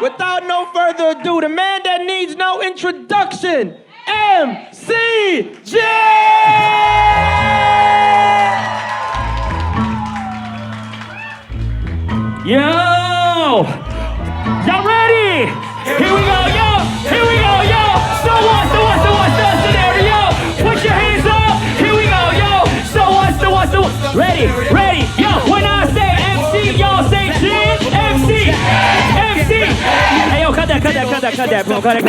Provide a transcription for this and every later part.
Without no further ado, the man that needs no introduction, MCJ! Yo! Y'all ready? Here we go, yo! Here we go, yo! So what's the scenario? Put your hands up! Here we go, yo! So what's the Ready, yo! When I say MC, y'all say Jen! MC! Hey, yo, cut that, bro. Cut it.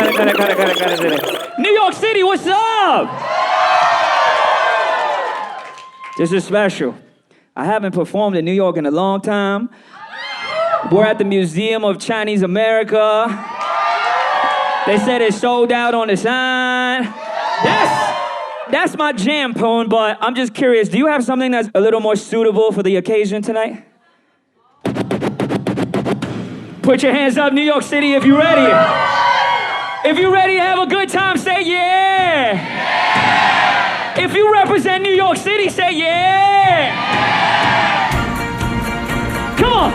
New York City, what's up? This is special. I haven't performed in New York in a long time. We're at the Museum of Chinese America. They said it's sold out on the sign. That's my jam, Poon, but I'm just curious, do you have something that's a little more suitable for the occasion tonight? Put your hands up, New York City, if you're ready. If you're ready to have a good time, say yeah. If you represent New York City, say yeah. Come on.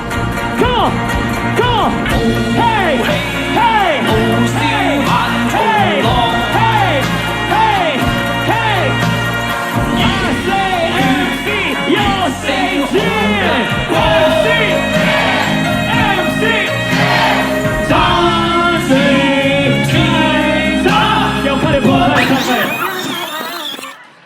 Hey. I say MC, y'all say Jen. MC. Yo, cut it, bro.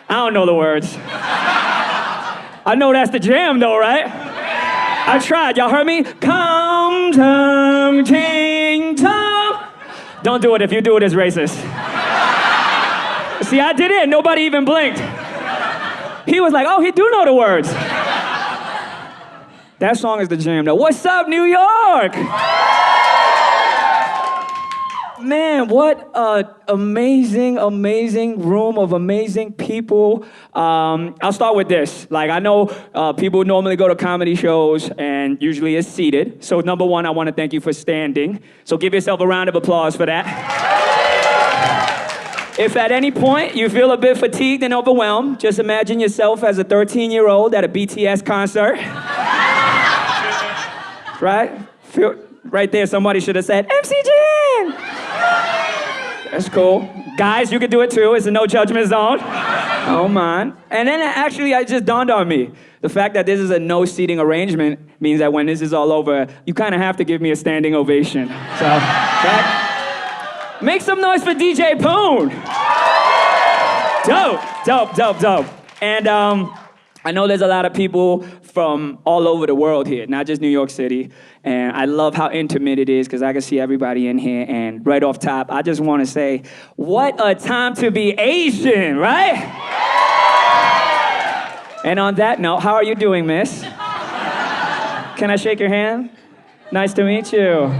I don't know the words. I know that's the jam, though, right? I tried. Y'all heard me? Come, tum, ting, tum. Don't do it. If you do it, it's racist. See, I did it. Nobody even blinked. He was like, oh, he do know the words. That song is the jam, though. What's up, New York? Man, what an amazing room of amazing people. I'll start with this. Like, I know people normally go to comedy shows and usually it's seated. So number one, I want to thank you for standing. So give yourself a round of applause for that. If at any point you feel a bit fatigued and overwhelmed, just imagine yourself as a 13-year-old at a BTS concert. Right? Right there, somebody should have said, MC Jen! That's cool. Guys, you can do it too. It's a no judgment zone. Oh, man. And then actually, it just dawned on me. The fact that this is a no seating arrangement means that when this is all over, you kind of have to give me a standing ovation. So, right? Make some noise for DJ Poon. Dope. And I know there's a lot of people from all over the world here, not just New York City. And I love how intimate it is because I can see everybody in here. And right off top, I just want to say, what a time to be Asian, right? And on that note, how are you doing, miss? Can I shake your hand? Nice to meet you.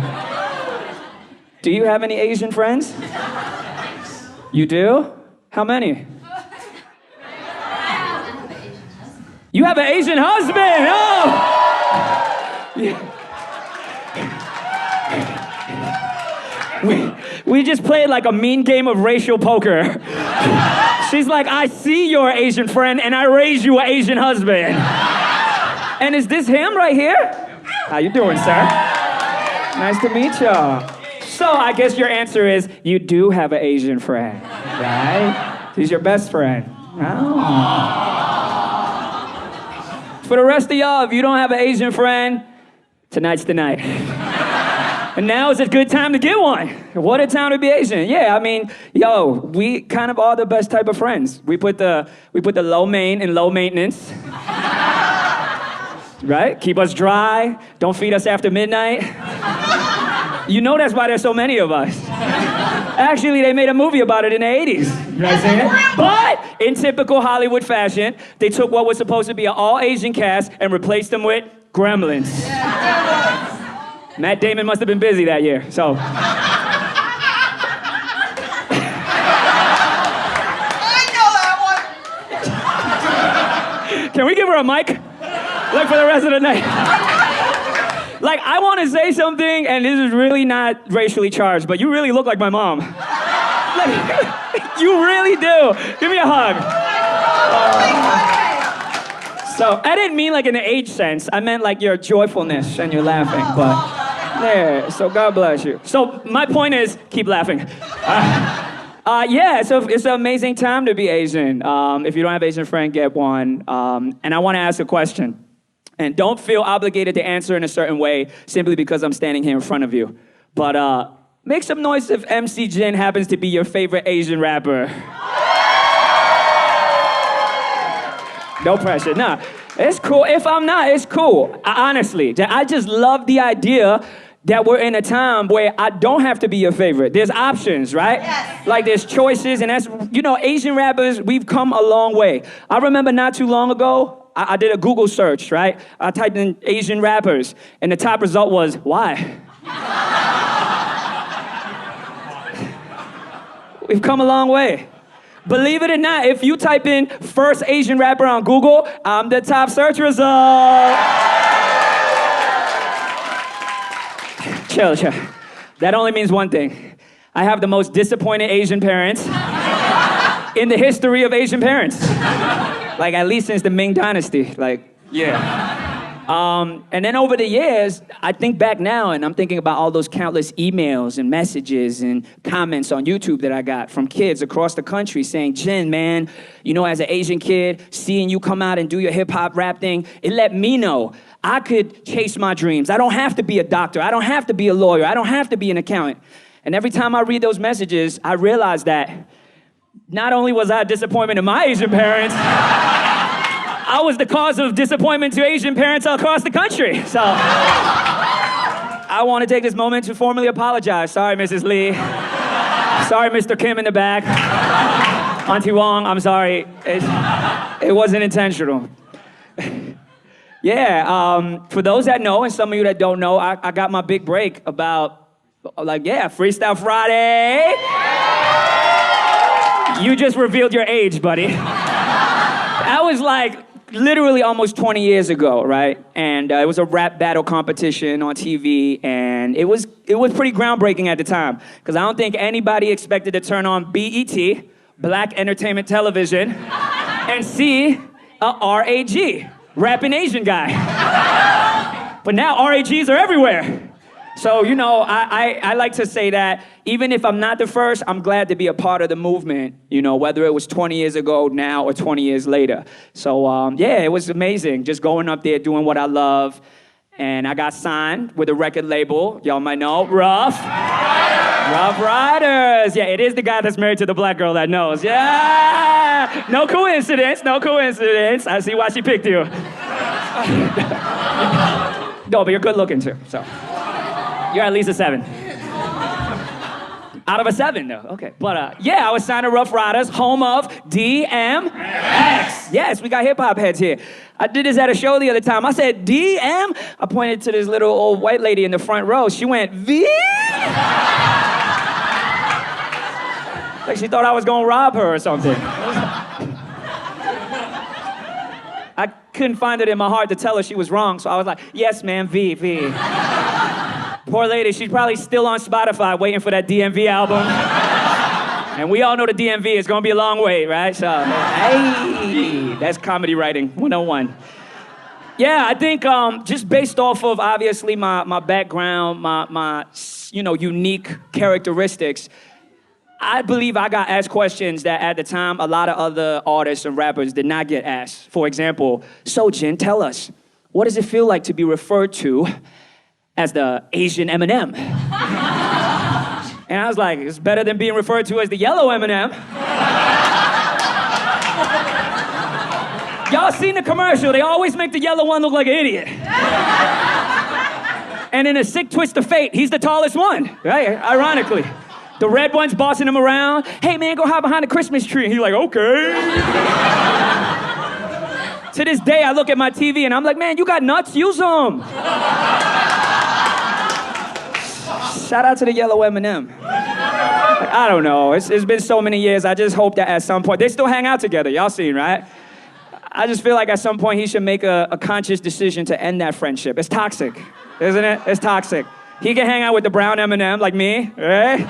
Do you have any Asian friends? You do? How many? You have an Asian husband! Oh! Yeah. We just played like a mean game of racial poker. She's like, I see your Asian friend and I raise you an Asian husband. And is this him right here? How you doing, sir? Nice to meet y'all. So I guess your answer is you do have an Asian friend, right? He's your best friend. Oh. For the rest of y'all, if you don't have an Asian friend, tonight's the night. And now is a good time to get one. What a time to be Asian. Yeah, I mean, yo, we kind of are the best type of friends. We put the low main in low maintenance. Right? Keep us dry. Don't feed us after midnight. You know that's why there's so many of us. Actually, they made a movie about it in the 80s. You know what I'm saying? But in typical Hollywood fashion, they took what was supposed to be an all-Asian cast and replaced them with gremlins. Matt Damon must have been busy that year, so. I know that one! Can we give her a mic? Like for the rest of the night. Like, I want to say something, and this is really not racially charged, but you really look like my mom. Like, you really do. Give me a hug. So, I didn't mean like in the age sense. I meant like your joyfulness and your laughing, but Yeah, so God bless you. So my point is, keep laughing. Yeah, so it's an amazing time to be Asian. If you don't have an Asian friend, get one. And I want to ask a question. And don't feel obligated to answer in a certain way simply because I'm standing here in front of you. But make some noise if MC Jin happens to be your favorite Asian rapper. No pressure, nah. It's cool. If I'm not, it's cool. Honestly, I just love the idea that we're in a time where I don't have to be your favorite. There's options, right? Yes. Like there's choices, and that's, you know, Asian rappers, we've come a long way. I remember not too long ago, I did a Google search, right? I typed in Asian rappers, and the top result was, why? We've come a long way. Believe it or not, if you type in first Asian rapper on Google, I'm the top search result. Chill. That only means one thing. I have the most disappointed Asian parents in the history of Asian parents. Like, at least since the Ming Dynasty. Like, yeah. And then over the years, I think back now and I'm thinking about all those countless emails and messages and comments on YouTube that I got from kids across the country saying, Jin, man, you know, as an Asian kid, seeing you come out and do your hip hop rap thing, it let me know I could chase my dreams. I don't have to be a doctor. I don't have to be a lawyer. I don't have to be an accountant. And every time I read those messages, I realize that not only was I a disappointment to my Asian parents, I was the cause of disappointment to Asian parents across the country. So I want to take this moment to formally apologize. Sorry, Mrs. Lee. Sorry, Mr. Kim in the back. Auntie Wong, I'm sorry. It wasn't intentional. Yeah, for those that know, and some of you that don't know, I got my big break about, Freestyle Friday. You just revealed your age, buddy. That was like literally almost 20 years ago, right? And it was a rap battle competition on TV, and it was pretty groundbreaking at the time, because I don't think anybody expected to turn on BET, Black Entertainment Television, and see a RAG, rapping Asian guy. But now RAGs are everywhere. So, you know, I like to say that even if I'm not the first, I'm glad to be a part of the movement, you know, whether it was 20 years ago now or 20 years later. So, yeah, it was amazing just going up there, doing what I love. And I got signed with a record label. Y'all might know, Rough Riders. Yeah, it is the guy that's married to the black girl that knows. Yeah! No coincidence. I see why she picked you. No, but you're good looking too, so. You're at least a 7. Out of a 7, though. Okay. But, yeah, I was signed to Rough Riders, home of DMX. Yes, we got hip-hop heads here. I did this at a show the other time. I said, DM? I pointed to this little old white lady in the front row. She went, V? Like she thought I was going to rob her or something. I couldn't find it in my heart to tell her she was wrong, so I was like, yes, ma'am, V. Poor lady, she's probably still on Spotify waiting for that DMV album. And we all know the DMV is gonna be a long wait, right? So, hey, that's comedy writing 101. Yeah, I think just based off of obviously my background, my unique characteristics, I believe I got asked questions that at the time a lot of other artists and rappers did not get asked. For example, so Jin, tell us, what does it feel like to be referred to as the Asian Eminem? And I was like, it's better than being referred to as the yellow Eminem. Y'all seen the commercial? They always make the yellow one look like an idiot. And in a sick twist of fate, he's the tallest one, right? Ironically. The red one's bossing him around. Hey man, go hide behind the Christmas tree. And he's like, okay. To this day, I look at my TV and I'm like, man, you got nuts? Use them. Shout out to the yellow Eminem. Like, I don't know. It's been so many years. I just hope that at some point, they still hang out together. Y'all seen, right? I just feel like at some point he should make a conscious decision to end that friendship. It's toxic, isn't it? It's toxic. He can hang out with the brown Eminem like me, right?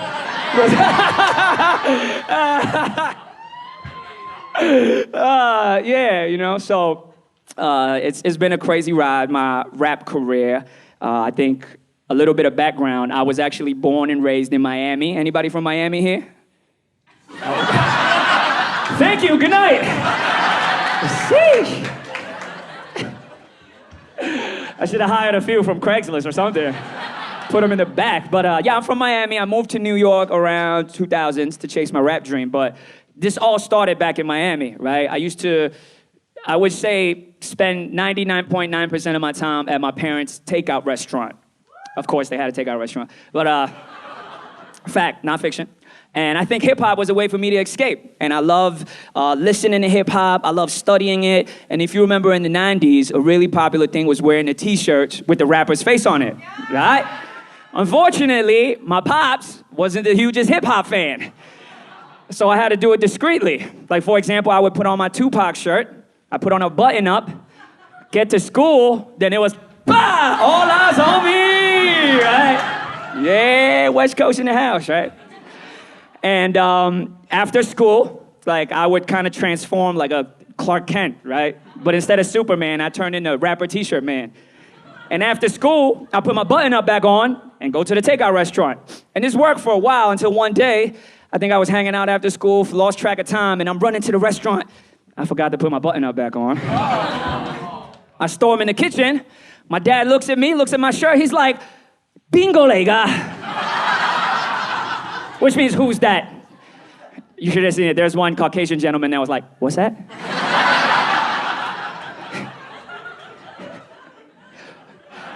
Yeah, you know, so it's been a crazy ride, my rap career. I think a little bit of background. I was actually born and raised in Miami. Anybody from Miami here? Thank you, good night. Sheesh. I should have hired a few from Craigslist or something. Put them in the back. But yeah, I'm from Miami. I moved to New York around 2000s to chase my rap dream. But this all started back in Miami, right? I would say, spend 99.9% of my time at my parents' takeout restaurant. Of course, they had a takeout restaurant. But fact, not fiction. And I think hip-hop was a way for me to escape. And I love listening to hip-hop. I love studying it. And if you remember in the 90s, a really popular thing was wearing the T-shirts with the rapper's face on it, right? Unfortunately, my pops wasn't the hugest hip-hop fan. So I had to do it discreetly. Like, for example, I would put on my Tupac shirt. I put on a button-up, get to school, then it was, bah! All eyes on me, right? Yeah, West Coast in the house, right? And after school, like, I would kind of transform like a Clark Kent, right? But instead of Superman, I turned into rapper T-shirt man. And after school, I put my button-up back on and go to the takeout restaurant. And this worked for a while until one day, I think I was hanging out after school, lost track of time, and I'm running to the restaurant. I forgot to put my button-up back on. I storm in the kitchen. My dad looks at me, looks at my shirt. He's like, bingo lega. Which means, who's that? You should have seen it. There's one Caucasian gentleman that was like, what's that?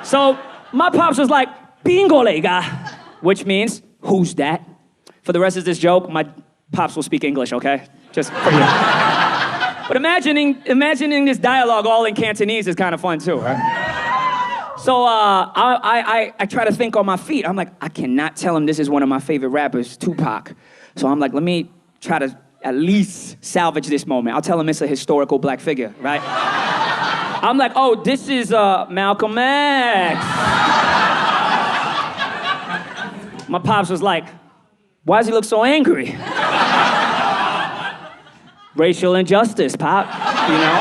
So my pops was like, bingo lega, which means, who's that? For the rest of this joke, my pops will speak English, okay? Just for you. But imagining this dialogue all in Cantonese is kind of fun too, right? So I try to think on my feet. I'm like, I cannot tell him this is one of my favorite rappers, Tupac. So I'm like, let me try to at least salvage this moment. I'll tell him it's a historical black figure, right? I'm like, oh, this is Malcolm X. My pops was like, why does he look so angry? Racial injustice, Pop, you know?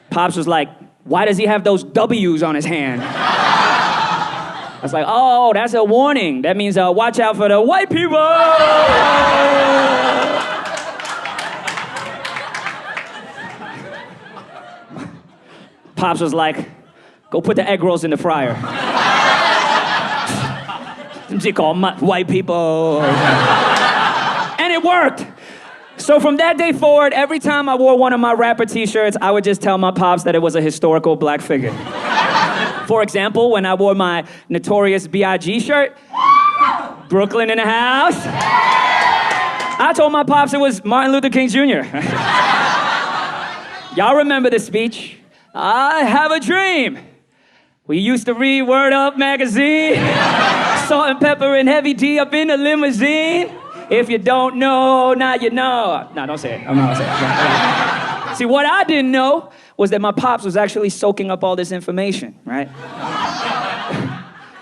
Pops was like, why does he have those W's on his hand? I was like, oh, that's a warning. That means watch out for the white people! Pops was like, go put the egg rolls in the fryer. White people. And it worked. So from that day forward, every time I wore one of my rapper T-shirts, I would just tell my pops that it was a historical black figure. For example, when I wore my Notorious B.I.G. shirt, Brooklyn in the house, I told my pops it was Martin Luther King Jr. Y'all remember the speech? I have a dream. We used to read Word Up magazine, Salt and Pepper and Heavy D up in the limousine. If you don't know, now you know. No, don't say it. I'm not saying it. See, what I didn't know was that my pops was actually soaking up all this information, right?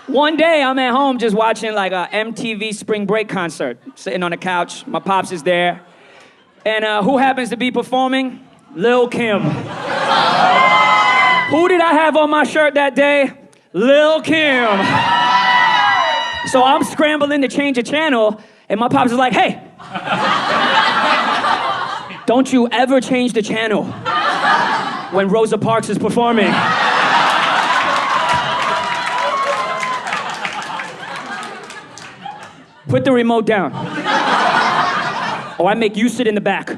One day, I'm at home just watching like a MTV Spring Break concert, sitting on the couch. My pops is there. And who happens to be performing? Lil' Kim. Who did I have on my shirt that day? Lil' Kim. So I'm scrambling to change a channel, and my pops is like, hey, don't you ever change the channel when Rosa Parks is performing. Put the remote down, or I make you sit in the back.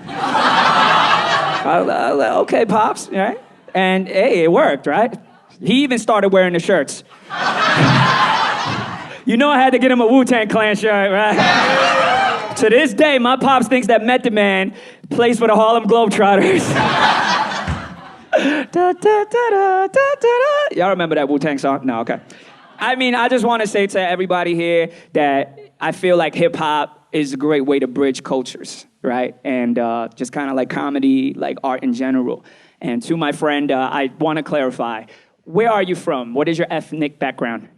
Okay, Pops, right? And hey, it worked, right? He even started wearing the shirts. You know I had to get him a Wu-Tang Clan shirt, right? To this day, my pops thinks that Method Man plays for the Harlem Globetrotters. Y'all remember that Wu-Tang song? No, okay. I mean, I just want to say to everybody here that I feel like hip-hop is a great way to bridge cultures, right? And just kind of like comedy, like art in general. And to my friend, I want to clarify, where are you from? What is your ethnic background?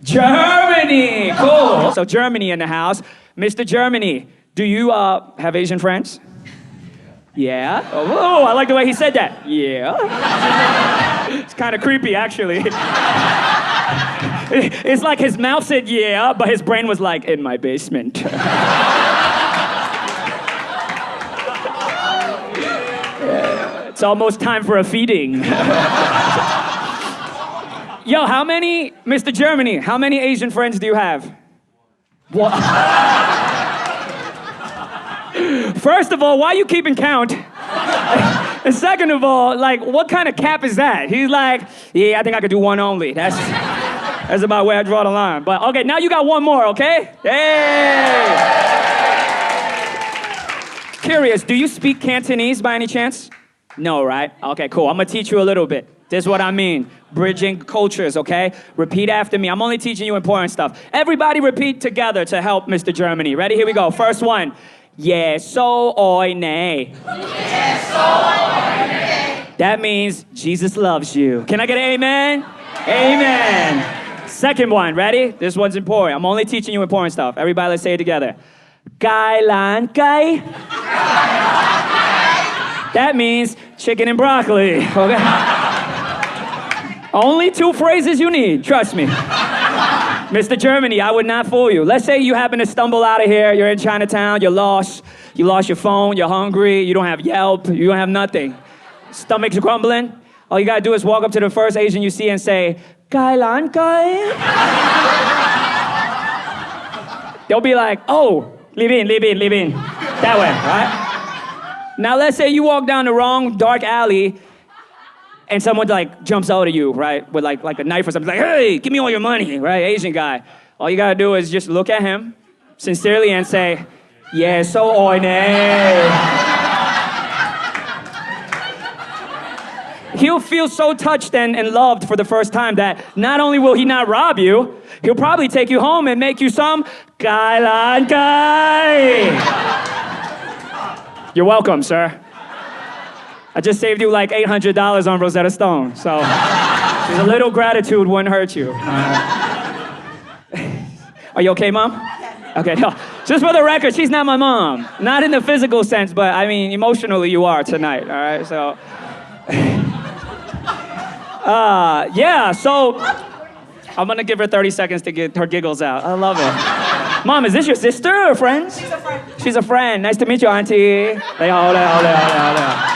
Germany! Cool. So Germany in the house. Mr. Germany, do you have Asian friends? Yeah? Oh, I like the way he said that. Yeah. It's kind of creepy, actually. It's like his mouth said yeah, but his brain was like, in my basement. It's almost time for a feeding. Yo, Mr. Germany, how many Asian friends do you have? What? First of all, why are you keeping count? And second of all, like, what kind of cap is that? He's like, yeah, I think I could do one only. That's about where I draw the line. But okay, now you got one more, okay? Hey! Curious, do you speak Cantonese by any chance? No, right? Okay, cool. I'm gonna teach you a little bit. This is what I mean. Bridging cultures, okay? Repeat after me. I'm only teaching you important stuff. Everybody repeat together to help Mr. Germany. Ready? Here we go. First one. Yeah, so oi nay. That means Jesus loves you. Can I get an amen? Amen. Second one, ready? This one's important. I'm only teaching you important stuff. Everybody, let's say it together. Gai lan gai. That means chicken and broccoli, okay? Only 2 phrases you need, trust me. Mr. Germany, I would not fool you. Let's say you happen to stumble out of here, you're in Chinatown, you're lost, you lost your phone, you're hungry, you don't have Yelp, you don't have nothing. Stomach's grumbling. All you gotta do is walk up to the first Asian you see and say, Gai lan gai. They'll be like, oh, leave in. That way, right? Now let's say you walk down the wrong dark alley and someone like jumps out at you, right? With like a knife or something, like, hey, give me all your money, right? Asian guy. All you gotta do is just look at him sincerely and say, yeah, so oi nay. He'll feel so touched and loved for the first time that not only will he not rob you, he'll probably take you home and make you some Gai lan gai. You're welcome, sir. I just saved you like $800 on Rosetta Stone, so a little gratitude wouldn't hurt you. Are you okay, Mom? Okay, no. Just for the record, she's not my mom. Not in the physical sense, but I mean, emotionally you are tonight, all right? So, yeah, so I'm gonna give her 30 seconds to get her giggles out. I love it. Mom, is this your sister or friends? She's a friend. She's a friend. Nice to meet you, Auntie. Hold on.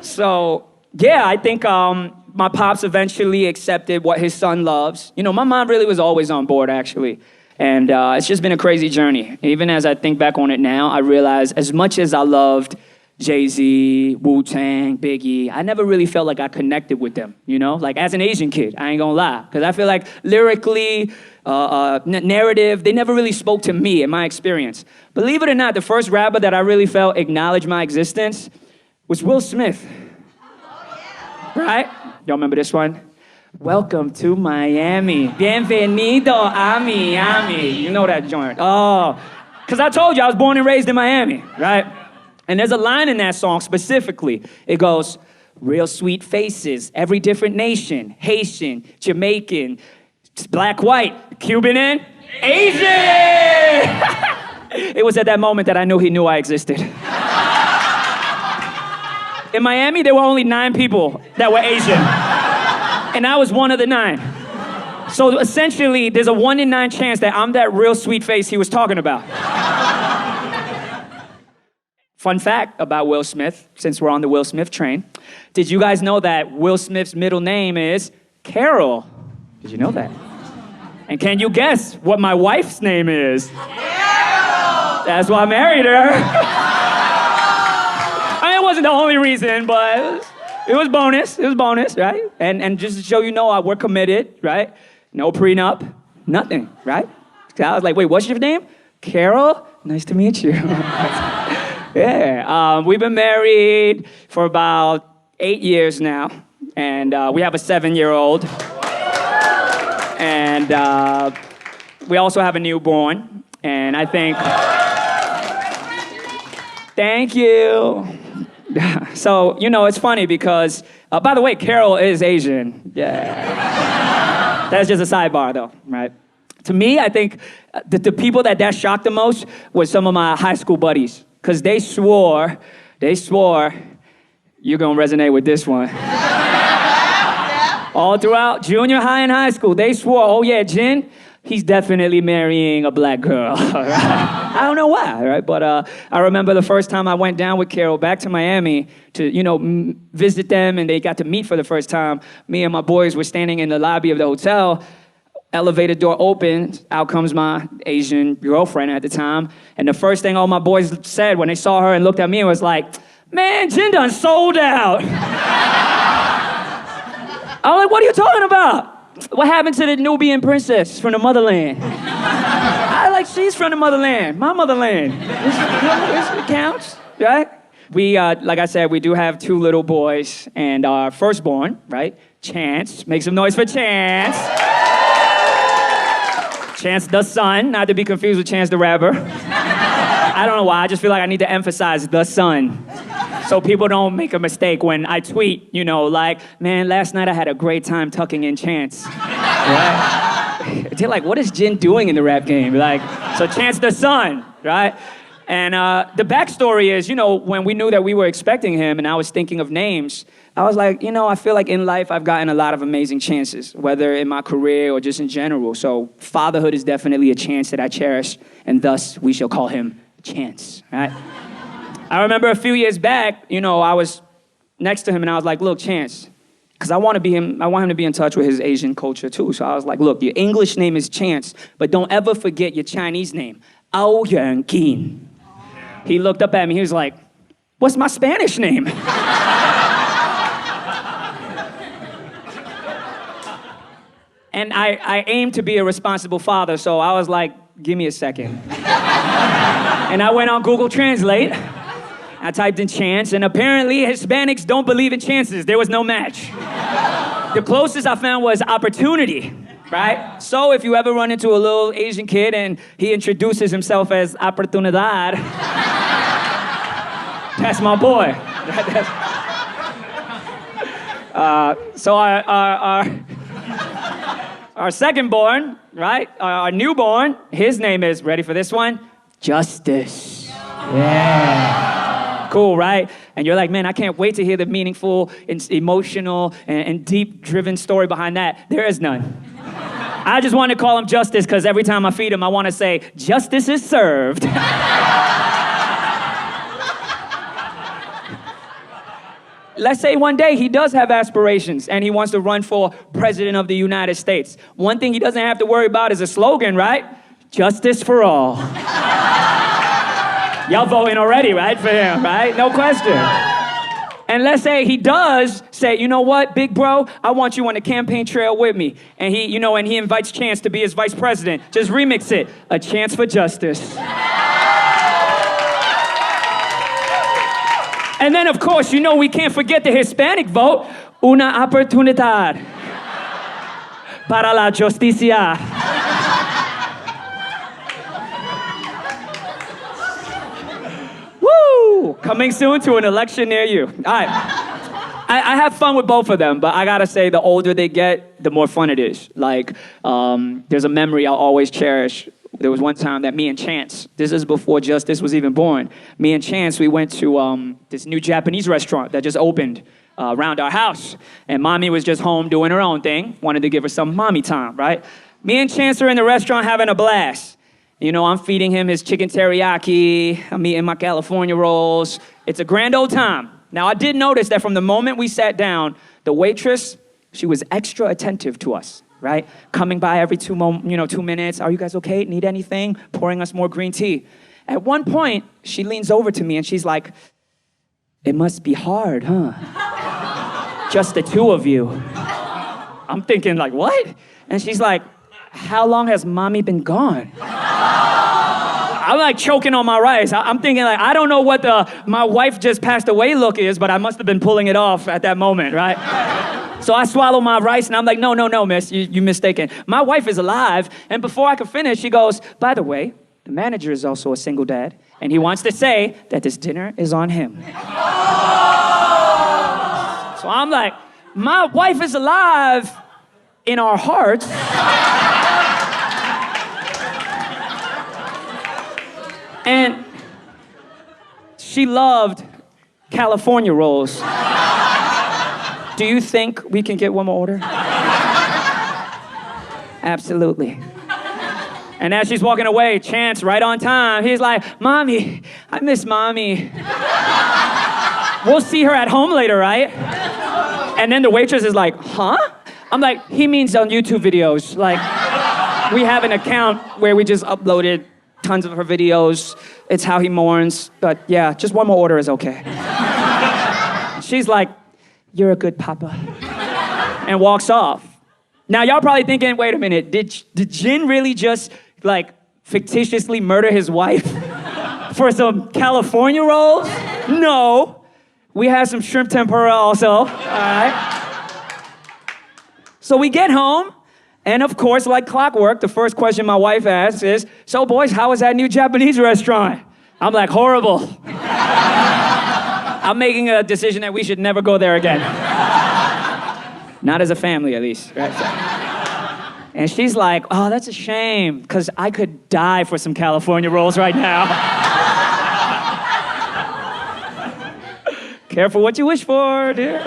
So, yeah, I think my pops eventually accepted what his son loves. You know, my mom really was always on board, actually. And it's just been a crazy journey. Even as I think back on it now, I realize as much as I loved Jay-Z, Wu-Tang, Biggie, I never really felt like I connected with them, you know? Like, as an Asian kid, I ain't gonna lie. Because I feel like lyrically, narrative, they never really spoke to me in my experience. Believe it or not, the first rapper that I really felt acknowledged my existence was Will Smith. Right? Y'all remember this one? Welcome to Miami. Bienvenido a Miami. You know that joint. Oh, because I told you I was born and raised in Miami, right? And there's a line in that song specifically. It goes, real sweet faces, every different nation, Haitian, Jamaican, black, white, Cuban, and Asian. It was at that moment that I knew he knew I existed. In Miami, there were only 9 people that were Asian. And I was one of the 9. So essentially, there's a 1 in 9 chance that I'm that real sweet face he was talking about. Fun fact about Will Smith, since we're on the Will Smith train. Did you guys know that Will Smith's middle name is Carol? Did you know that? And can you guess what my wife's name is? Carol! That's why I married her. I mean, it wasn't the only reason, but it was bonus. It was bonus, right? And just to show you know, we're committed, right? No prenup, nothing, right? So I was like, wait, what's your name? Carol? Nice to meet you. Yeah, we've been married for about 8 years now, and we have a 7-year-old. And we also have a newborn, and I think... Thank you. So, you know, it's funny because, by the way, Carol is Asian. Yeah. That's just a sidebar, though, right? To me, I think the people that shocked the most was some of my high school buddies. Because they swore, you're gonna resonate with this one. All throughout junior high and high school, they swore, oh yeah, Jin, he's definitely marrying a black girl. Right? I don't know why, right? But I remember the first time I went down with Carol back to Miami to, visit them, and they got to meet for the first time. Me and my boys were standing in the lobby of the hotel. Elevator door opened. Out comes my Asian girlfriend at the time. And the first thing all my boys said when they saw her and looked at me was like, man, Jin done sold out. I was like, what are you talking about? What happened to the Nubian princess from the motherland? She's from the motherland, my motherland. It counts, right? We, like I said, we do have 2 little boys, and our firstborn, right? Chance, make some noise for Chance. Chance the son, not to be confused with Chance the Rapper. I don't know why, I just feel like I need to emphasize the son. So people don't make a mistake when I tweet, like, man, last night I had a great time tucking in Chance. Right? They're like, what is Jin doing in the rap game? So Chance the son, right? And the backstory is, when we knew that we were expecting him and I was thinking of names, I was like, I feel like in life I've gotten a lot of amazing chances, whether in my career or just in general. So fatherhood is definitely a chance that I cherish, and thus we shall call him Chance, right? I remember a few years back, I was next to him and I was like, look, Chance, because I want him to be in touch with his Asian culture too. So I was like, look, your English name is Chance, but don't ever forget your Chinese name, Ao Yuan Kin. He looked up at me, he was like, what's my Spanish name? And I aim to be a responsible father, so I was like, give me a second. And I went on Google Translate. I typed in Chance, and apparently Hispanics don't believe in chances. There was no match. The closest I found was opportunity, right? So if you ever run into a little Asian kid and he introduces himself as Oportunidad, that's my boy. So our second born, right? Our newborn, his name is, ready for this one? Justice. Yeah. Cool, right? And you're like, man, I can't wait to hear the meaningful, emotional, and deep-driven story behind that. There is none. I just want to call him Justice because every time I feed him, I want to say, justice is served. Let's say one day he does have aspirations and he wants to run for president of the United States. One thing he doesn't have to worry about is a slogan, right? Justice for all. Y'all voting already, right, for him, right? No question. And let's say he does say, you know what, big bro, I want you on the campaign trail with me. And he, and he invites Chance to be his vice president. Just remix it. A chance for justice. And then, of course, we can't forget the Hispanic vote. Una oportunidad para la justicia. Woo! Coming soon to an election near you. All right. I have fun with both of them, but I gotta say, the older they get, the more fun it is. There's a memory I'll always cherish. There was one time that me and Chance, this is before Justice was even born, me and Chance, we went to this new Japanese restaurant that just opened around our house. And mommy was just home doing her own thing, wanted to give her some mommy time, right? Me and Chance are in the restaurant having a blast. I'm feeding him his chicken teriyaki, I'm eating my California rolls. It's a grand old time. Now, I did notice that from the moment we sat down, the waitress, she was extra attentive to us. Right? Coming by every 2 minutes. Are you guys okay? Need anything? Pouring us more green tea. At one point, she leans over to me and she's like, it must be hard, huh? Just the 2 of you. I'm thinking like, what? And she's like, how long has mommy been gone? I'm like choking on my rice. I'm thinking like, I don't know what my wife just passed away look is, but I must have been pulling it off at that moment, right? So I swallow my rice and I'm like, no, miss, you mistaken. My wife is alive. And before I could finish, she goes, by the way, the manager is also a single dad and he wants to say that this dinner is on him. So I'm like, my wife is alive in our hearts. And she loved California rolls. Do you think we can get one more order? Absolutely. And as she's walking away, Chance, right on time, he's like, Mommy, I miss Mommy. We'll see her at home later, right? And then the waitress is like, huh? I'm like, he means on YouTube videos. Like, we have an account where we just uploaded tons of her videos. It's how he mourns. But yeah, just one more order is okay. She's like, you're a good papa. And walks off. Now, y'all probably thinking, wait a minute, did Jin really just, like, fictitiously murder his wife for some California rolls? No. We had some shrimp tempura also, all right? So we get home, and of course, like clockwork, the first question my wife asks is, so boys, how was that new Japanese restaurant? I'm like, horrible. I'm making a decision that we should never go there again. Not as a family, at least, right? And she's like, oh, that's a shame, because I could die for some California rolls right now. Careful what you wish for, dear.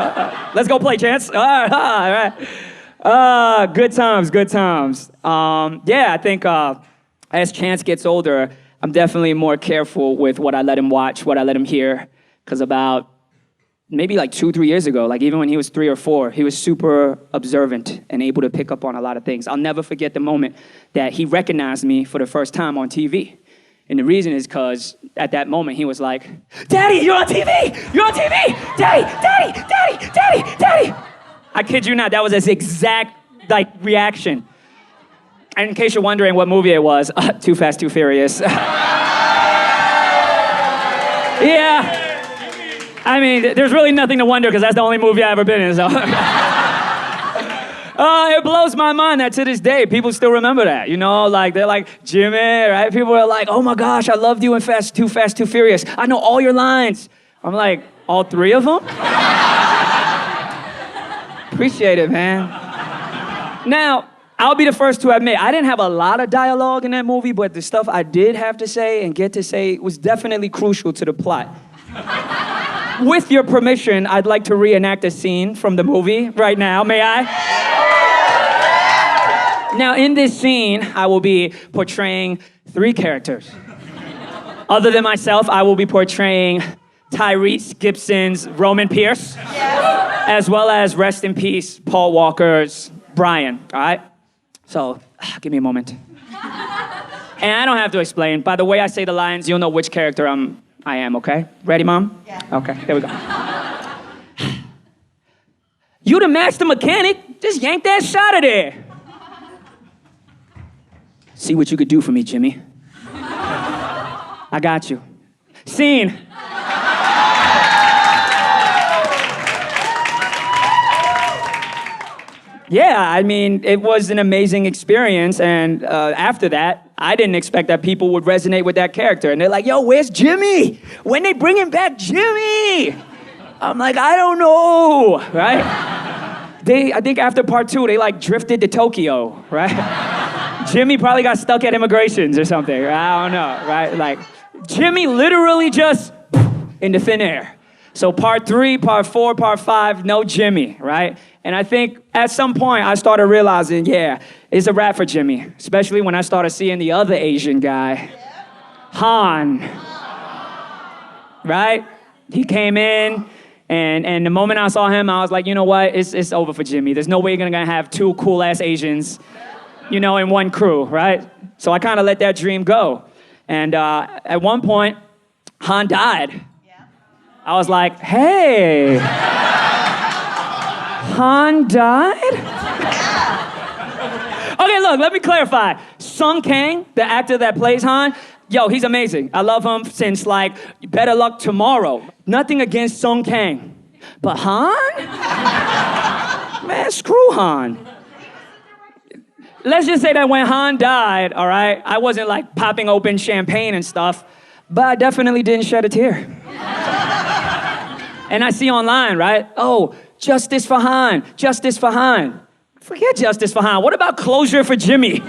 Let's go play, Chance. All right. Good times, good times. Yeah, I think as Chance gets older, I'm definitely more careful with what I let him watch, what I let him hear, because about maybe like 2-3 years ago, like even when he was 3 or 4, he was super observant and able to pick up on a lot of things. I'll never forget the moment that he recognized me for the first time on TV. And the reason is because at that moment he was like, Daddy, you're on TV! You're on TV! Daddy, Daddy, Daddy, Daddy, Daddy! I kid you not, that was his exact reaction. And in case you're wondering what movie it was, Too Fast, Too Furious. Yeah. I mean, there's really nothing to wonder because that's the only movie I've ever been in, so. It blows my mind that to this day, people still remember that, you know? Like, they're like, Jimmy, right? People are like, oh my gosh, I loved you in Too Fast, Too Furious. I know all your lines. I'm like, all 3 of them? Appreciate it, man. Now, I'll be the first to admit, I didn't have a lot of dialogue in that movie, but the stuff I did have to say and get to say was definitely crucial to the plot. With your permission, I'd like to reenact a scene from the movie right now. May I? Now, in this scene, I will be portraying 3 characters. Other than myself, I will be portraying Tyrese Gibson's Roman Pierce, as well as, rest in peace, Paul Walker's Brian, all right? So, give me a moment. And I don't have to explain. By the way I say the lines, you'll know which character I am, okay? Ready, Mom? Yeah. Okay, here we go. You the master mechanic, just yank that shot of there. See what you could do for me, Jimmy. I got you. Scene. Yeah, I mean, it was an amazing experience, and after that, I didn't expect that people would resonate with that character. And they're like, yo, where's Jimmy? When they bringing back Jimmy? I'm like, I don't know, right? I think after part 2, they drifted to Tokyo, right? Jimmy probably got stuck at immigrations or something, I don't know, right? Like, Jimmy literally just into thin air. So part 3, part 4, part 5, no Jimmy, right? And I think at some point I started realizing, yeah, it's a wrap for Jimmy, especially when I started seeing the other Asian guy, Han, right? He came in, and the moment I saw him, I was like, you know what? It's over for Jimmy. There's no way you're gonna have 2 cool-ass Asians, you know, in one crew, right? So I kind of let that dream go. And at one point, Han died. I was like, hey, Han died? Okay, look, let me clarify. Sung Kang, the actor that plays Han, yo, he's amazing. I love him since Better Luck Tomorrow. Nothing against Sung Kang. But Han? Man, screw Han. Let's just say that when Han died, all right, I wasn't popping open champagne and stuff, but I definitely didn't shed a tear. And I see online, right? Oh, justice for Han, justice for Han. Forget justice for Han. What about closure for Jimmy?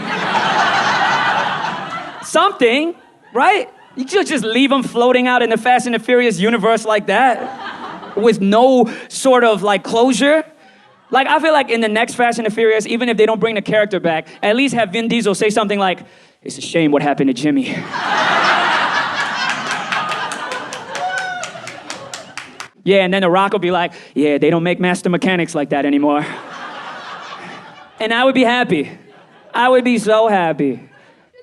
Something, right? You could just leave him floating out in the Fast and the Furious universe like that with no sort of closure. Like, I feel like in the next Fast and the Furious, even if they don't bring the character back, at least have Vin Diesel say something like, "It's a shame what happened to Jimmy." Yeah, and then The Rock will be like, "Yeah, they don't make master mechanics like that anymore." And I would be happy. I would be so happy.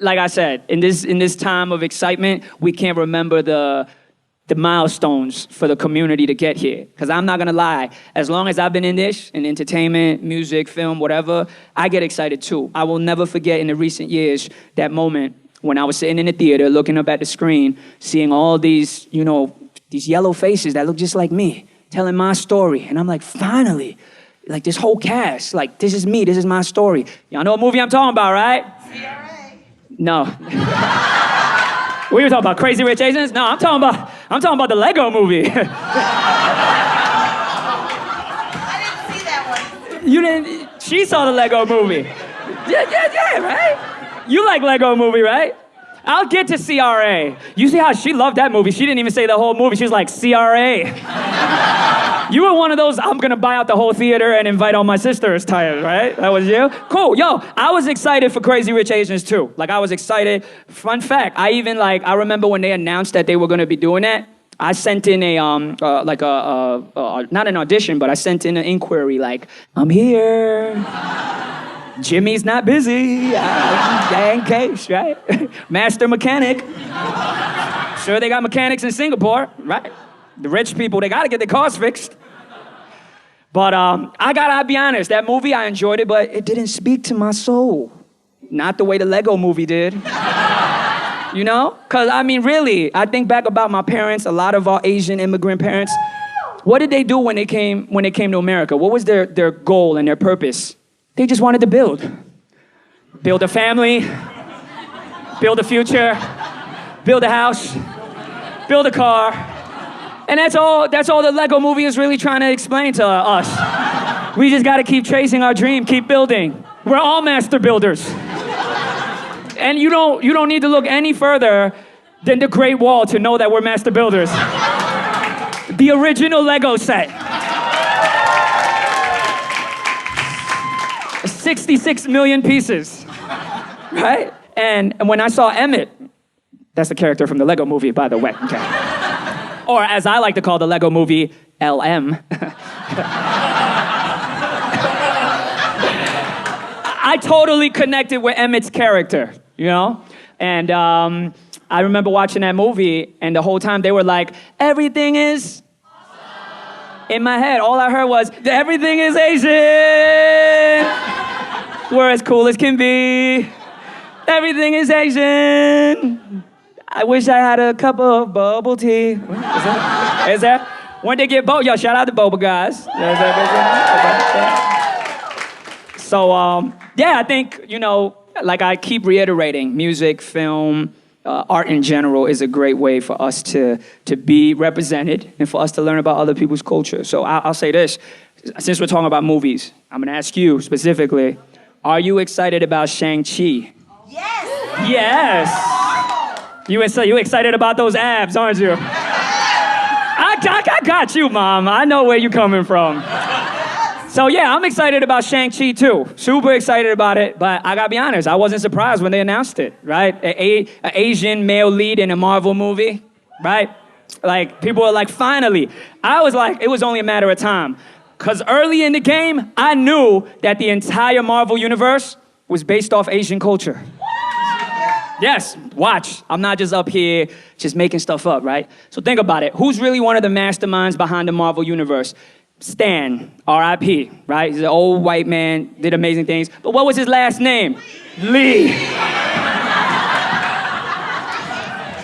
Like I said, in this time of excitement, we can't remember the milestones for the community to get here. Because I'm not gonna lie, as long as I've been in this, in entertainment, music, film, whatever, I get excited too. I will never forget in the recent years that moment when I was sitting in the theater looking up at the screen, seeing all these, these yellow faces that look just like me, telling my story. And I'm like, finally, like this whole cast, like this is me, this is my story. Y'all know what movie I'm talking about, right? CRA. No. What are you talking about? Crazy Rich Asians? No, I'm talking about the Lego movie. I didn't see that one. You didn't? She saw the Lego movie. Yeah, right? You like Lego movie, right? I'll get to CRA. You see how she loved that movie? She didn't even say the whole movie. She was like, CRA. You were one of those, I'm gonna buy out the whole theater and invite all my sisters types, right? That was you? Cool, yo, I was excited for Crazy Rich Asians too. Like, I was excited. Fun fact, I remember when they announced that they were gonna be doing that, I sent in not an audition, but I sent in an inquiry like, I'm here. Jimmy's not busy, in case, right? Master mechanic. Sure, they got mechanics in Singapore, right? The rich people, they gotta get their cars fixed. But I'll be honest, that movie, I enjoyed it, but it didn't speak to my soul. Not the way the Lego movie did. You know? Because, really, I think back about my parents, a lot of our Asian immigrant parents. What did they do when they came to America? What was their goal and their purpose? They just wanted to build. Build a family, build a future, build a house, build a car. And that's all the Lego movie is really trying to explain to us. We just gotta keep chasing our dream, keep building. We're all master builders. And you don't need to look any further than the Great Wall to know that we're master builders. The original Lego set. 66 million pieces, right? And when I saw Emmett, that's the character from the Lego movie, by the way, okay. Or as I like to call the Lego movie, LM. I totally connected with Emmett's character, you know? And I remember watching that movie, and the whole time they were like, everything is... In my head, all I heard was, everything is Asian! We're as cool as can be. Everything is Asian. I wish I had a cup of bubble tea. Is there? When they get boba, yo, shout out to boba guys. So, I think, like I keep reiterating, music, film, art in general is a great way for us to be represented and for us to learn about other people's culture. So I'll say this, since we're talking about movies, I'm gonna ask you specifically, are you excited about Shang-Chi? Yes. Yes. You excited about those abs, aren't you? I got you, Mom. I know where you're coming from. So yeah, I'm excited about Shang-Chi too. Super excited about it, but I gotta be honest, I wasn't surprised when they announced it, right? An Asian male lead in a Marvel movie, right? Like, people were like, finally. I was like, it was only a matter of time. Because early in the game, I knew that the entire Marvel universe was based off Asian culture. Yes, watch. I'm not just up here just making stuff up, right? So think about it. Who's really one of the masterminds behind the Marvel universe? Stan, R.I.P., right? He's an old white man, did amazing things. But what was his last name? Lee.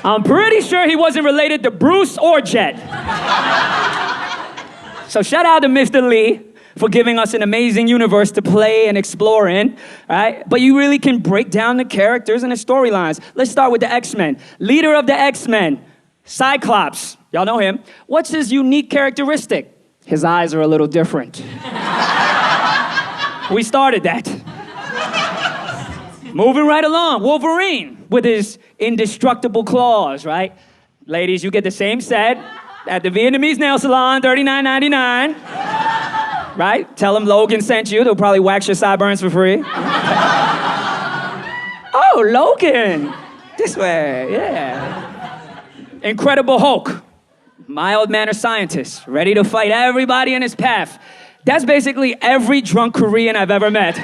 I'm pretty sure he wasn't related to Bruce or Jet. So shout out to Mr. Lee for giving us an amazing universe to play and explore in, right? But you really can break down the characters and the storylines. Let's start with the X-Men. Leader of the X-Men, Cyclops. Y'all know him. What's his unique characteristic? His eyes are a little different. We started that. Moving right along, Wolverine with his indestructible claws, right? Ladies, you get the same set at the Vietnamese nail salon, $39.99. right? Tell them Logan sent you. They'll probably wax your sideburns for free. Oh, Logan. This way, yeah. Incredible Hulk. Mild-mannered scientist, ready to fight everybody in his path. That's basically every drunk Korean I've ever met.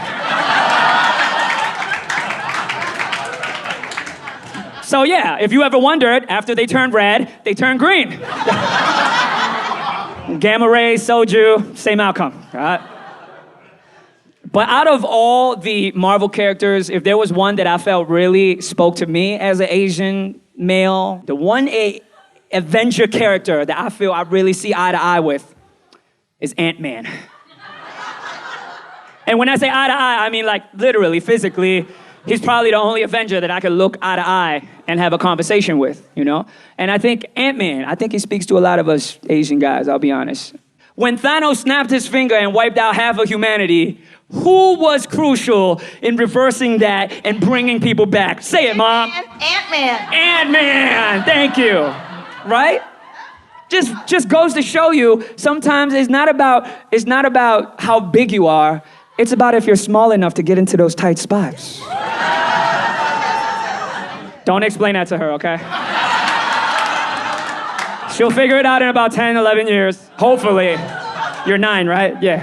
So yeah, if you ever wondered, after they turn red, they turn green. Gamma rays, soju, same outcome, right? But out of all the Marvel characters, if there was one that I felt really spoke to me as an Asian male, the one Avenger character that I feel I really see eye to eye with is Ant-Man. And when I say eye to eye, I mean like literally, physically, he's probably the only Avenger that I could look eye to eye and have a conversation with, you know? And I think Ant-Man, I think he speaks to a lot of us Asian guys, I'll be honest. When Thanos snapped his finger and wiped out half of humanity, who was crucial in reversing that and bringing people back? Say it, Mom. Ant-Man. Ant-Man, thank you. Right? Just goes to show you, sometimes it's not about how big you are, it's about if you're small enough to get into those tight spots. Don't explain that to her, okay? She'll figure it out in about 10, 11 years. Hopefully. You're 9, right? Yeah.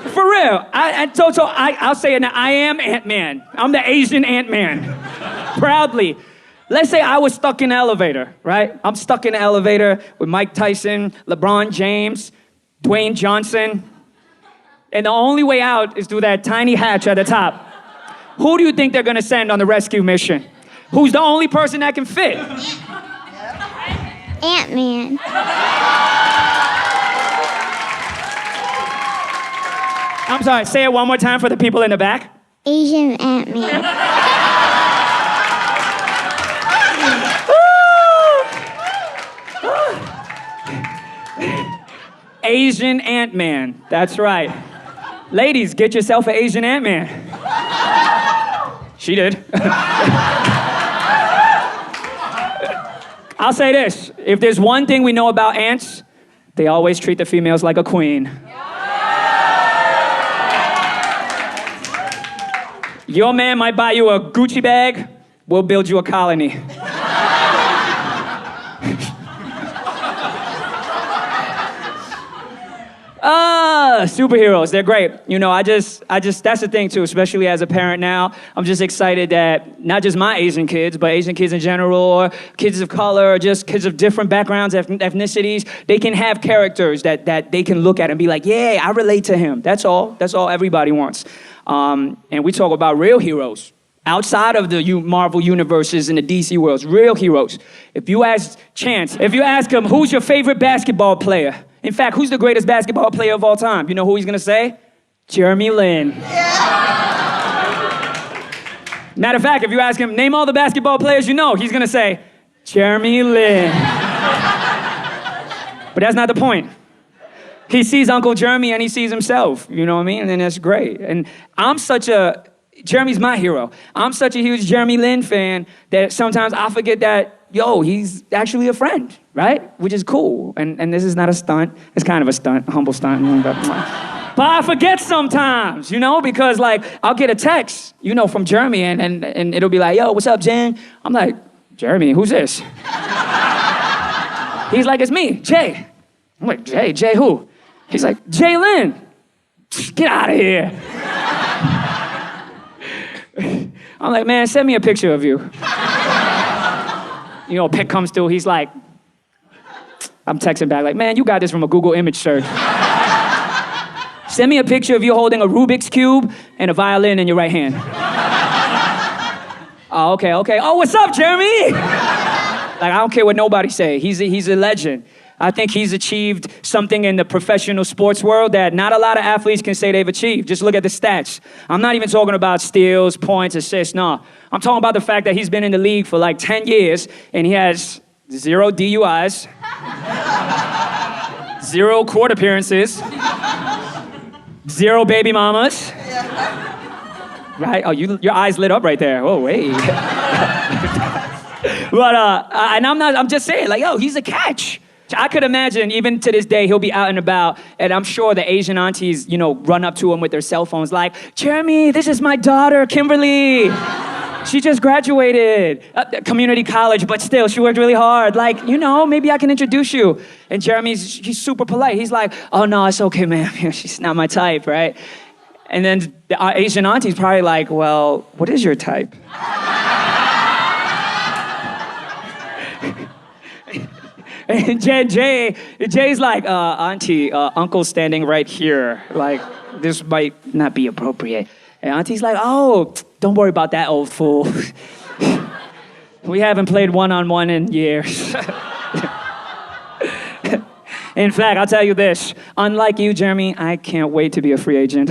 For real. I'll say it now. I am Ant-Man. I'm the Asian Ant-Man. Proudly. Let's say I was stuck in an elevator, right? I'm stuck in an elevator with Mike Tyson, LeBron James, Dwayne Johnson. And the only way out is through that tiny hatch at the top. Who do you think they're gonna send on the rescue mission? Who's the only person that can fit? Ant-Man. I'm sorry, say it one more time for the people in the back. Asian Ant-Man. Asian Ant-Man, that's right. Ladies, get yourself an Asian Ant-Man. She did. I'll say this, if there's one thing we know about ants, they always treat the females like a queen. Your man might buy you a Gucci bag, we'll build you a colony. Superheroes, they're great. You know, I just, that's the thing too, especially as a parent now. I'm just excited that not just my Asian kids, but Asian kids in general, or kids of color, or just kids of different backgrounds, ethnicities, they can have characters that they can look at and be like, yeah, I relate to him. That's all everybody wants. And we talk about real heroes. Outside of the Marvel universes and the DC worlds, real heroes. If you ask him, who's your favorite basketball player? In fact, who's the greatest basketball player of all time? You know who he's gonna say? Jeremy Lin. Matter of fact, if you ask him, name all the basketball players you know, he's gonna say, Jeremy Lin. But that's not the point. He sees Uncle Jeremy and he sees himself, you know what I mean? And that's great. And Jeremy's my hero. I'm such a huge Jeremy Lin fan that sometimes I forget that, he's actually a friend, right? Which is cool. And this is not a stunt. It's kind of a stunt, a humble stunt. But I forget sometimes, because I'll get a text, from Jeremy and it'll be like, yo, what's up, Jen? I'm like, Jeremy, who's this? He's like, it's me, Jay. I'm like, Jay who? He's like, Jay Lin. Get out of here. I'm like, man, send me a picture of you. Pic comes through, he's like, I'm texting back like, man, you got this from a Google image search. Send me a picture of you holding a Rubik's Cube and a violin in your right hand. Oh, okay. Oh, what's up, Jeremy? I don't care what nobody say. He's a legend. I think he's achieved something in the professional sports world that not a lot of athletes can say they've achieved. Just look at the stats. I'm not even talking about steals, points, assists, no. I'm talking about the fact that he's been in the league for 10 years and he has 0 DUIs, 0 court appearances, 0 baby mamas. Right? Oh, your eyes lit up right there. Oh, wait. But, and I'm just saying, he's a catch. I could imagine, even to this day, he'll be out and about, and I'm sure the Asian aunties, run up to him with their cell phones like, Jeremy, this is my daughter, Kimberly. She just graduated community college, but still, she worked really hard. Like, maybe I can introduce you. And he's super polite. He's like, oh, no, it's okay, ma'am. She's not my type, right? And then the Asian auntie's probably like, well, what is your type? And Jay's like, auntie, uncle's standing right here. Like, this might not be appropriate. And auntie's like, oh, don't worry about that, old fool. We haven't played one-on-one in years. In fact, I'll tell you this. Unlike you, Jeremy, I can't wait to be a free agent.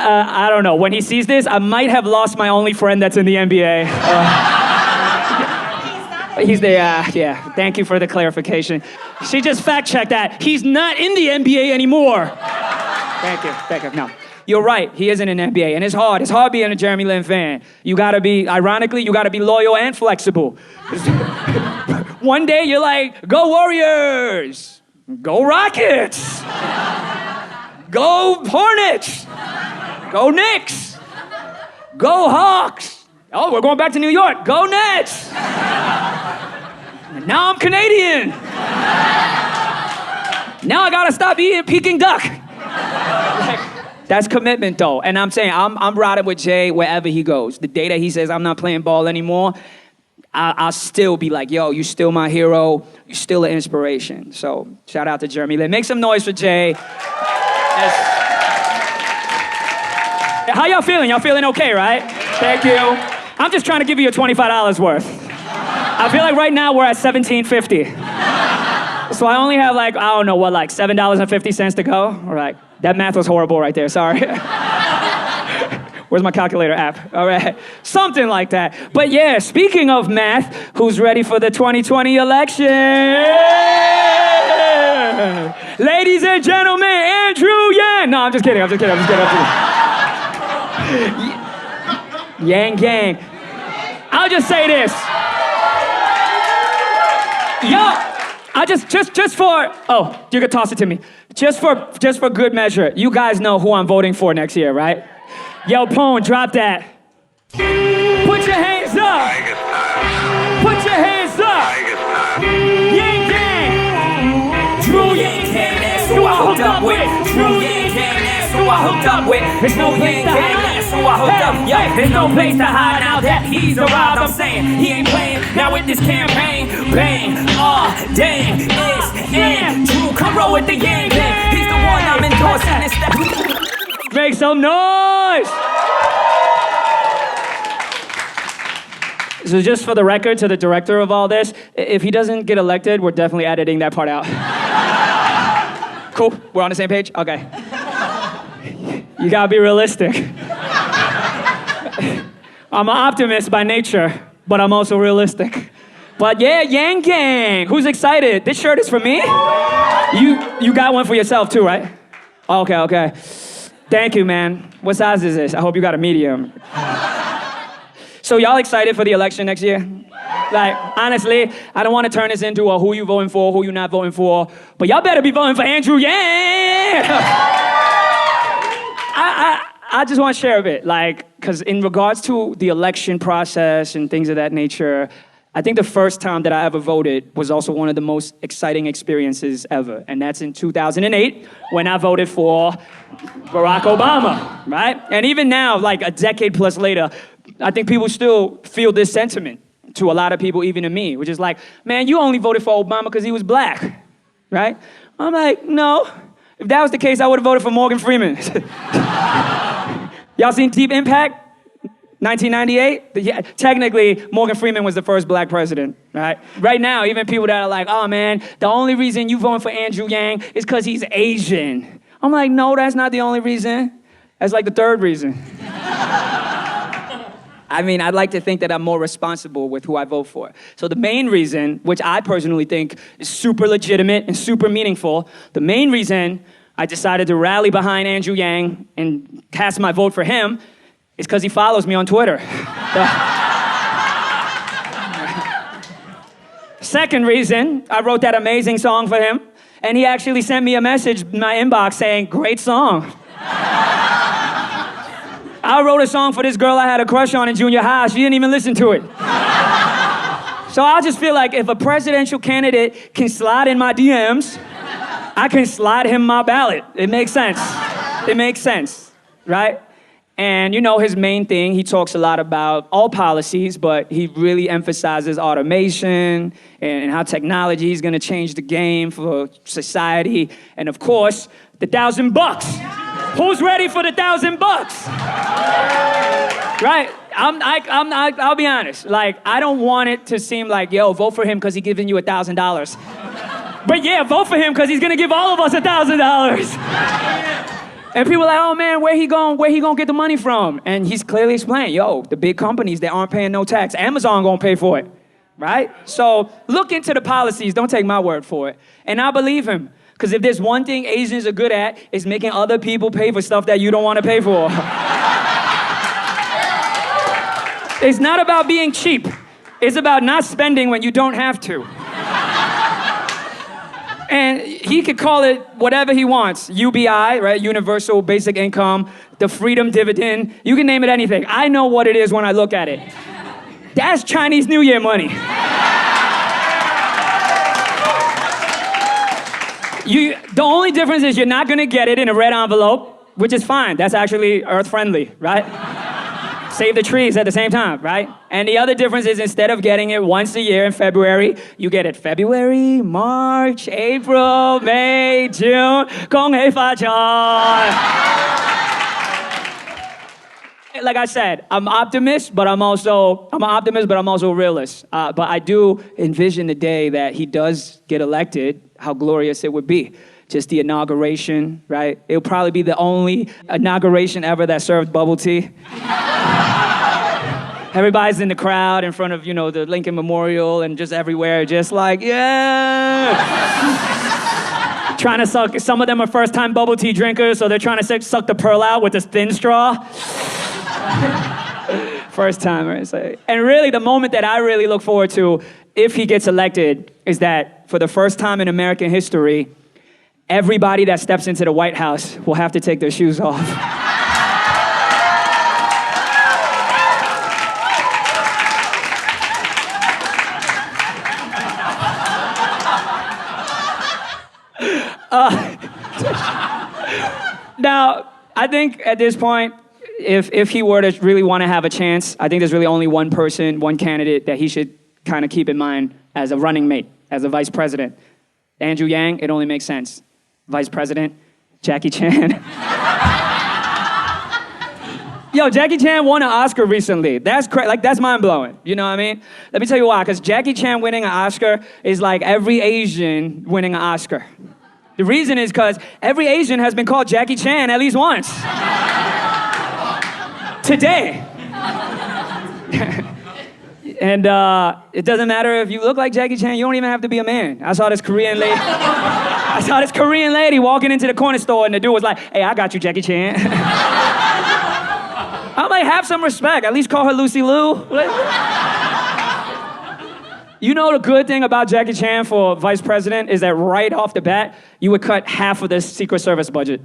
I don't know. When he sees this, I might have lost my only friend that's in the NBA. He's there, yeah. Thank you for the clarification. She just fact-checked that. He's not in the NBA anymore. Thank you. No. You're right, he is in an NBA, and it's hard. It's hard being a Jeremy Lin fan. Ironically, you gotta be loyal and flexible. One day you're like, go Warriors! Go Rockets! Go Hornets! Go Knicks! Go Hawks! Oh, we're going back to New York. Go Nets! Now I'm Canadian. Now I gotta stop eating Peking duck. That's commitment, though. And I'm saying, I'm riding with Jay wherever he goes. The day that he says I'm not playing ball anymore, I'll still be like, yo, you still my hero. You're still an inspiration. So shout out to Jeremy Lin. Make some noise for Jay. How y'all feeling? Y'all feeling okay, right? Thank you. I'm just trying to give you a $25 worth. I feel like right now we're at $17.50. So I only have $7.50 to go? All right. That math was horrible right there, sorry. Where's my calculator app? All right. Something like that. But yeah, speaking of math, who's ready for the 2020 election? Ladies and gentlemen, Andrew Yang. No, I'm just kidding. Yang gang. I'll just say this. Yo, you could toss it to me. Just for good measure, you guys know who I'm voting for next year, right? Yo, Pone, drop that. Put your hands up. Put your hands up. Yang gang. True Yang gang, that's who I hooked up with. True Yang gang, that's who I hooked up with. There's no place to hide. That's who I hooked up. Yo, there's no place to hide now that he's arrived. I'm saying he ain't playing now with this campaign. Bang, dang, it's Andrew. Come roll with the Yang gang. He's the one I'm endorsing. It's that. Make some noise! So just for the record, to the director of all this, if he doesn't get elected, we're definitely editing that part out. Cool? We're on the same page? Okay. You gotta be realistic. I'm an optimist by nature, but I'm also realistic. But yeah, Yang Gang. Who's excited? This shirt is for me? You got one for yourself too, right? Okay. Thank you, man. What size is this? I hope you got a medium. So y'all excited for the election next year? Like, honestly, I don't want to turn this into a who you voting for, who you not voting for, but y'all better be voting for Andrew Yang! I just want to share a bit, because in regards to the election process and things of that nature, I think the first time that I ever voted was also one of the most exciting experiences ever. And that's in 2008 when I voted for Barack Obama, right? And even now, a decade plus later, I think people still feel this sentiment to a lot of people, even to me, which is like, man, you only voted for Obama because he was black, right? I'm like, no. If that was the case, I would have voted for Morgan Freeman. Y'all seen Deep Impact? 1998? Yeah, technically, Morgan Freeman was the first black president, right? Right now, even people that are like, oh man, the only reason you voting for Andrew Yang is because he's Asian. I'm like, no, that's not the only reason. That's the third reason. I mean, I'd like to think that I'm more responsible with who I vote for. So the main reason, which I personally think is super legitimate and super meaningful, the main reason I decided to rally behind Andrew Yang and cast my vote for him is because he follows me on Twitter. Second reason, I wrote that amazing song for him, and he actually sent me a message in my inbox saying, great song. I wrote a song for this girl I had a crush on in junior high. She didn't even listen to it. So I just feel like if a presidential candidate can slide in my DMs, I can slide him my ballot. It makes sense. It makes sense, right? And you know his main thing, he talks a lot about all policies, but he really emphasizes automation and how technology is gonna change the game for society. And of course, the $1,000. Who's ready for the $1,000? Right? I'll be honest. Like, I don't want it to seem like, yo, vote for him because he's giving you $1,000. But yeah, vote for him because he's gonna give all of us $1,000. And people are like, oh man, where he gonna get the money from? And he's clearly explaining, yo, the big companies that aren't paying no tax, Amazon gonna pay for it, right? So look into the policies, don't take my word for it. And I believe him. Because if there's one thing Asians are good at, it's making other people pay for stuff that you don't want to pay for. It's not about being cheap. It's about not spending when you don't have to. And he could call it whatever he wants. UBI, right? Universal Basic Income, the Freedom Dividend. You can name it anything. I know what it is when I look at it. That's Chinese New Year money. The only difference is you're not gonna get it in a red envelope, which is fine. That's actually earth-friendly, right? Save the trees at the same time, right? And the other difference is instead of getting it once a year in February, you get it February, March, April, May, June. 恭喜發財. Like I said, I'm an optimist, but I'm also a realist. But I do envision the day that he does get elected, how glorious it would be. Just the inauguration, right? It'll probably be the only inauguration ever that served bubble tea. Everybody's in the crowd in front of, you know, the Lincoln Memorial and just everywhere, just like, yeah! Trying to suck, some of them are first-time bubble tea drinkers, so they're trying to suck the pearl out with this thin straw. First timers. And really, the moment that I really look forward to, if he gets elected, is that for the first time in American history, everybody that steps into the White House will have to take their shoes off. Now, I think at this point, if he were to really want to have a chance, I think there's really only one person, one candidate that he should kind of keep in mind as a running mate, as a vice president. Andrew Yang, it only makes sense. Vice President, Jackie Chan. Yo, Jackie Chan won an Oscar recently. That's that's mind-blowing. You know what I mean? Let me tell you why, because Jackie Chan winning an Oscar is like every Asian winning an Oscar. The reason is because every Asian has been called Jackie Chan at least once. Today. And it doesn't matter if you look like Jackie Chan, you don't even have to be a man. I saw this Korean lady walking into the corner store and the dude was like, hey, I got you, Jackie Chan. I'm like, have some respect. At least call her Lucy Liu. You know the good thing about Jackie Chan for vice president is that right off the bat, you would cut half of the Secret Service budget.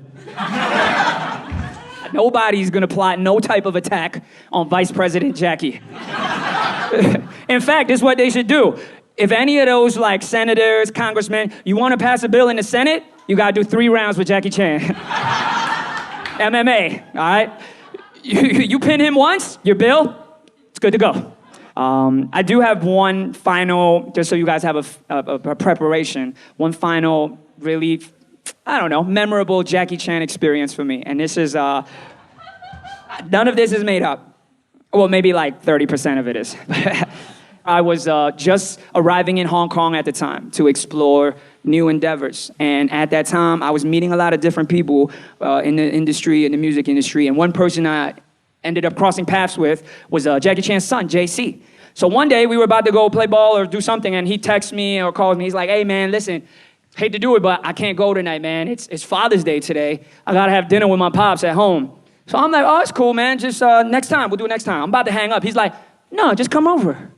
Nobody's gonna plot no type of attack on Vice President Jackie. In fact, this is what they should do. If any of those like senators, congressmen, you wanna pass a bill in the Senate, you gotta do 3 rounds with Jackie Chan. MMA, all right? You pin him once, your bill, it's good to go. I do have one final, just so you guys have a preparation, one final really, I don't know, memorable Jackie Chan experience for me. And this is, none of this is made up. Well, maybe like 30% of it is. I was just arriving in Hong Kong at the time to explore new endeavors. And at that time, I was meeting a lot of different people in the industry, in the music industry. And one person I ended up crossing paths with was Jackie Chan's son, JC. So one day we were about to go play ball or do something, and he texts me or calls me. He's like, hey man, listen, hate to do it, but I can't go tonight, man. It's Father's Day today. I gotta have dinner with my pops at home. So I'm like, oh, it's cool, man. Just next time, we'll do it next time. I'm about to hang up. He's like, no, just come over.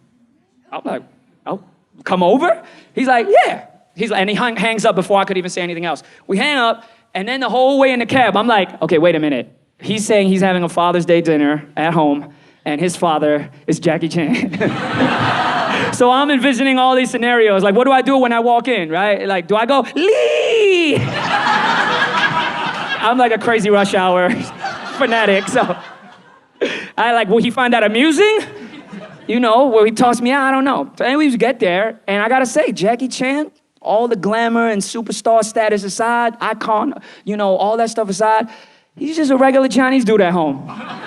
I'm like, oh, come over? He's like, yeah. He's like, and he hangs up before I could even say anything else. We hang up, and then the whole way in the cab, I'm like, okay, wait a minute. He's saying he's having a Father's Day dinner at home, and his father is Jackie Chan. So I'm envisioning all these scenarios. Like, what do I do when I walk in, right? Like, do I go, Lee? I'm like a crazy Rush Hour fanatic, so will he find that amusing? You know, will he toss me out? I don't know. So anyways, we get there, and I gotta say, Jackie Chan, all the glamour and superstar status aside, icon, you know, all that stuff aside, he's just a regular Chinese dude at home.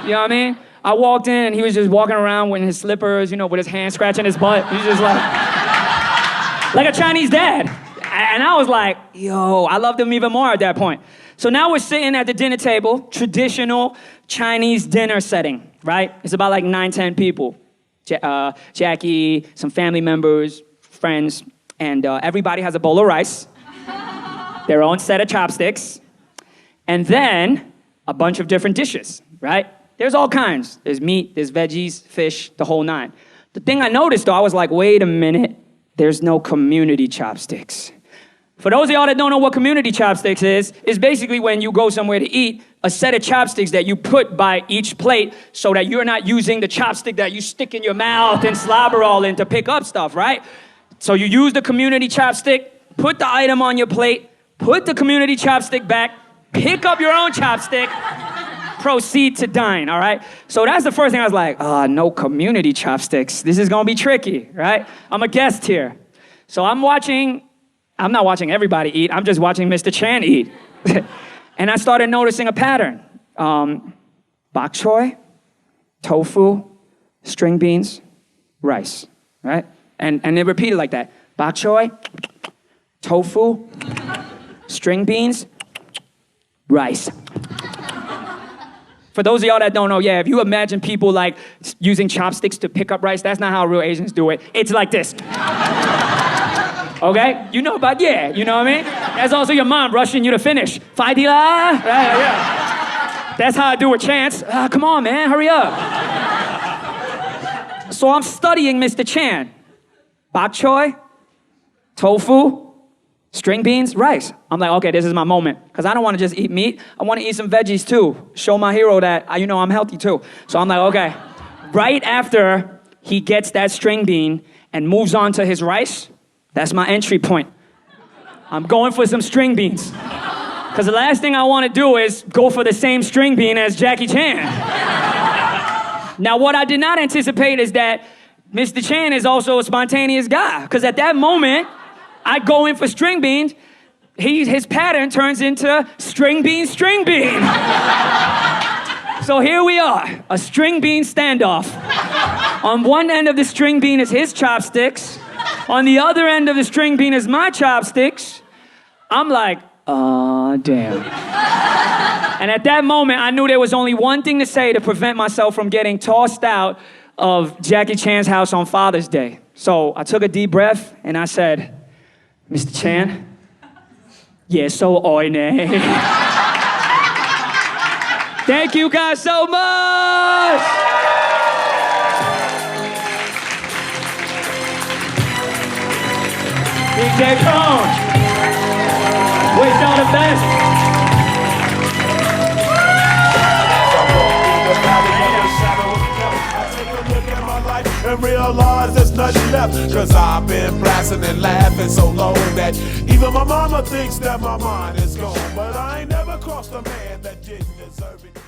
You know what I mean? I walked in and he was just walking around with his slippers, you know, with his hand scratching his butt. He's just like a Chinese dad. And I was like, yo, I loved him even more at that point. So now we're sitting at the dinner table, traditional Chinese dinner setting, right? It's about like 9, 10 people. Jackie, some family members, friends, and everybody has a bowl of rice, their own set of chopsticks, and then a bunch of different dishes, right? There's all kinds. There's meat, there's veggies, fish, the whole 9. The thing I noticed, though, I was like, wait a minute, there's no community chopsticks. For those of y'all that don't know what community chopsticks is basically when you go somewhere to eat, a set of chopsticks that you put by each plate so that you're not using the chopstick that you stick in your mouth and slobber all in to pick up stuff, right? So you use the community chopstick, put the item on your plate, put the community chopstick back, pick up your own chopstick, proceed to dine, all right? So that's the first thing I was like, no community chopsticks. This is gonna be tricky, right? I'm a guest here. So I'm not watching everybody eat, I'm just watching Mr. Chan eat. And I started noticing a pattern. Bok choy, tofu, string beans, rice, right? And they repeated like that. Bok choy, tofu, string beans, rice. For those of y'all that don't know, yeah, if you imagine people like using chopsticks to pick up rice, that's not how real Asians do it. It's like this. Okay? You know about, yeah, you know what I mean? That's also your mom rushing you to finish. Phai di la. Yeah. That's how I do with Chance. Come on, man, hurry up. So I'm studying Mr. Chan. Bok choy, tofu, string beans, rice. I'm like, okay, this is my moment. Because I don't want to just eat meat. I want to eat some veggies too. Show my hero that, I'm healthy too. So I'm like, okay. Right after he gets that string bean and moves on to his rice, that's my entry point. I'm going for some string beans. Because the last thing I want to do is go for the same string bean as Jackie Chan. Now, what I did not anticipate is that Mr. Chan is also a spontaneous guy. Because at that moment, I go in for string beans, his pattern turns into string bean, string bean. So here we are, a string bean standoff. On one end of the string bean is his chopsticks. On the other end of the string bean is my chopsticks. I'm like, damn. And at that moment, I knew there was only one thing to say to prevent myself from getting tossed out of Jackie Chan's house on Father's Day. So I took a deep breath and I said, Mr. Chan, yeah, so oi ne. Thank you guys so much. DJ Cone, wish y'all the best. And realize there's nothing left. Cause I've been blasting and laughing so long that even my mama thinks that my mind is gone. But I ain't never crossed a man that didn't deserve it.